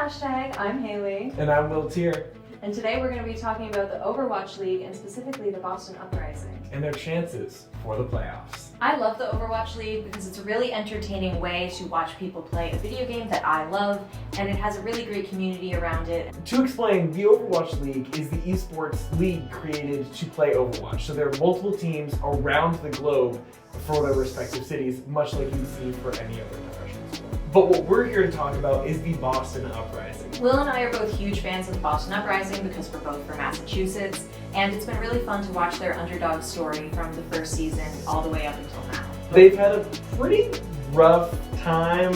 Hashtag. I'm Haley. And I'm Will Tier. And today we're going to be talking about the Overwatch League and specifically the Boston Uprising. And their chances for the playoffs. I love the Overwatch League because it's a really entertaining way to watch people play a video game that I love, and it has a really great community around it. To explain, the Overwatch League is the esports league created to play Overwatch. So there are multiple teams around the globe for their respective cities, much like you see for any other professional sport. But what we're here to talk about is the Boston Uprising. Will and I are both huge fans of the Boston Uprising because we're both from Massachusetts, and it's been really fun to watch their underdog story from the first season all the way up until now. They've had a pretty rough time,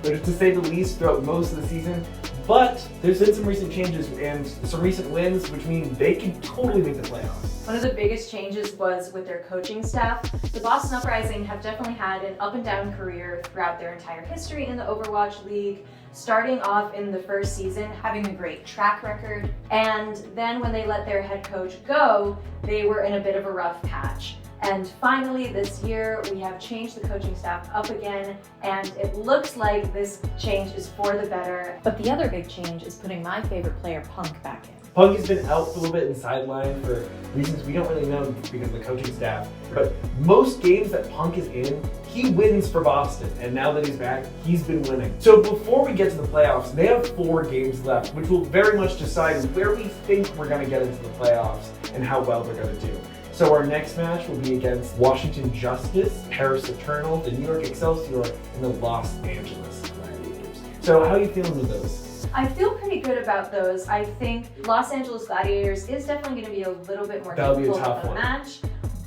to say the least, throughout most of the season. But there's been some recent changes and some recent wins, which mean they can totally make the playoffs. One of the biggest changes was with their coaching staff. The Boston Uprising have definitely had an up and down career throughout their entire history in the Overwatch League, starting off in the first season, having a great track record, and then when they let their head coach go, they were in a bit of a rough patch. And finally, this year, we have changed the coaching staff up again, and it looks like this change is for the better. But the other big change is putting my favorite player, Punk, back in. Punk has been out for a little bit and sidelined for reasons we don't really know because of the coaching staff. But most games that Punk is in, he wins for Boston. And now that he's back, he's been winning. So before we get to the playoffs, they have 4 games left, which will very much decide where we think we're going to get into the playoffs and how well they're going to do. So our next match will be against Washington Justice, Paris Eternal, the New York Excelsior, and the Los Angeles Gladiators. So how are you feeling with those? I feel pretty good about those. I think Los Angeles Gladiators is definitely going to be a little bit more That'll be a difficult tough of a one. match,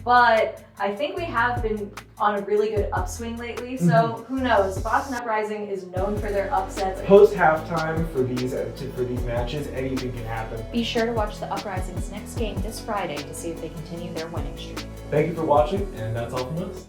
but I think we have been on a really good upswing lately, so who knows? Boston Uprising is known for their upsets. Post halftime for these matches, anything can happen. Be sure to watch the Uprising's next game this Friday to see if they continue their winning streak. Thank you for watching, and that's all from us.